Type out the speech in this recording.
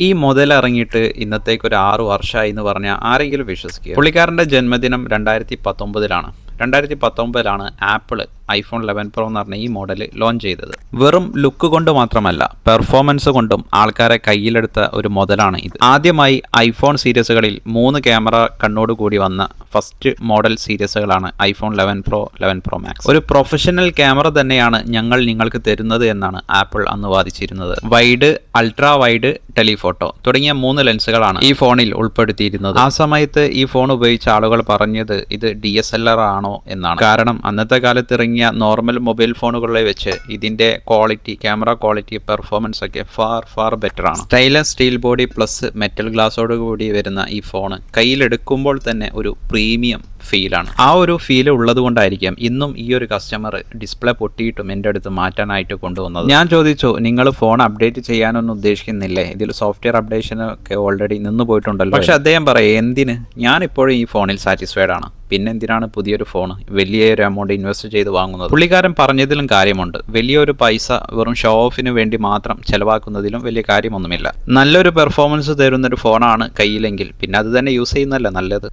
ഈ മുതൽ ഇറങ്ങിയിട്ട് ഇന്നത്തേക്ക് ഒരു 6 വർഷമായി എന്ന് പറഞ്ഞാൽ ആരെങ്കിലും വിശ്വസിക്കുക? പുള്ളിക്കാരൻ്റെ ജന്മദിനം 2019 2019 ആപ്പിൾ ഐഫോൺ 11 Pro എന്ന് പറഞ്ഞ ഈ മോഡൽ ലോഞ്ച് ചെയ്തത്. വെറും ലുക്ക് കൊണ്ട് മാത്രമല്ല, പെർഫോമൻസ് കൊണ്ടും ആൾക്കാരെ കയ്യിലെടുത്ത ഒരു മുതലാണ് ഇത്. ആദ്യമായി ഐഫോൺ സീരീസുകളിൽ 3 ക്യാമറ കണ്ണോടുകൂടി വന്ന ഫസ്റ്റ് മോഡൽ സീരീസുകളാണ് ഐഫോൺ 11 Pro 11 Pro Max. ഒരു പ്രൊഫഷണൽ ക്യാമറ തന്നെയാണ് ഞങ്ങൾ നിങ്ങൾക്ക് തരുന്നത് എന്നാണ് ആപ്പിൾ അന്ന് വാദിച്ചിരുന്നത്. വൈഡ്, അൾട്രാ വൈഡ്, ടെലിഫോട്ടോ തുടങ്ങിയ 3 ലെൻസുകളാണ് ഈ ഫോണിൽ ഉൾപ്പെടുത്തിയിരുന്നത്. ആ സമയത്ത് ഈ ഫോൺ ഉപയോഗിച്ച ആളുകൾ പറഞ്ഞത് ഇത് DSLR ആണോ എന്നാണ്. കാരണം അന്നത്തെ കാലത്ത് ഇറങ്ങിയ നോർമൽ മൊബൈൽ ഫോണുകളെ വെച്ച് ഇതിന്റെ ക്വാളിറ്റി, ക്യാമറ ക്വാളിറ്റി, പെർഫോമൻസ് ഒക്കെ ഫാർ ബെറ്റർ ആണ്. Stainless steel body plus metal ഗ്ലാസോട് കൂടി വരുന്ന ഈ ഫോൺ കയ്യിലെടുക്കുമ്പോൾ തന്നെ ഒരു പ്രീമിയം ഫീലാണ്. ആ ഒരു ഫീൽ ഉള്ളത് കൊണ്ടായിരിക്കാം ഇന്നും ഈ ഒരു കസ്റ്റമർ ഡിസ്പ്ലേ പൊട്ടിയിട്ടും എൻ്റെ അടുത്ത് മാറ്റാനായിട്ട് കൊണ്ടുവന്നത്. ഞാൻ ചോദിച്ചു, നിങ്ങൾ ഫോൺ അപ്ഡേറ്റ് ചെയ്യാനൊന്നും ഉദ്ദേശിക്കുന്നില്ലേ? ഇതിൽ സോഫ്റ്റ്വെയർ അപ്ഡേഷൻ ഒക്കെ ഓൾറെഡി നിന്ന് പോയിട്ടുണ്ടല്ലോ. പക്ഷെ അദ്ദേഹം പറയും, എന്തിന്, ഞാൻ ഇപ്പോഴും ഈ ഫോണിൽ സാറ്റിസ്ഫൈഡ് ആണ്, പിന്നെ എന്തിനാണ് പുതിയൊരു ഫോൺ വലിയൊരു എമൗണ്ട് ഇൻവെസ്റ്റ് ചെയ്ത് വാങ്ങുന്നത്? പുള്ളിക്കാരൻ പറഞ്ഞതിലും കാര്യമുണ്ട്. വലിയൊരു പൈസ വെറും ഷോ ഓഫിന് വേണ്ടി മാത്രം ചെലവാക്കുന്നതിലും വലിയ കാര്യമൊന്നുമില്ല. നല്ലൊരു പെർഫോമൻസ് തരുന്നൊരു ഫോണാണ് കയ്യിലെങ്കിൽ പിന്നെ അത് തന്നെ യൂസ് ചെയ്യുന്നതല്ല നല്ലത്.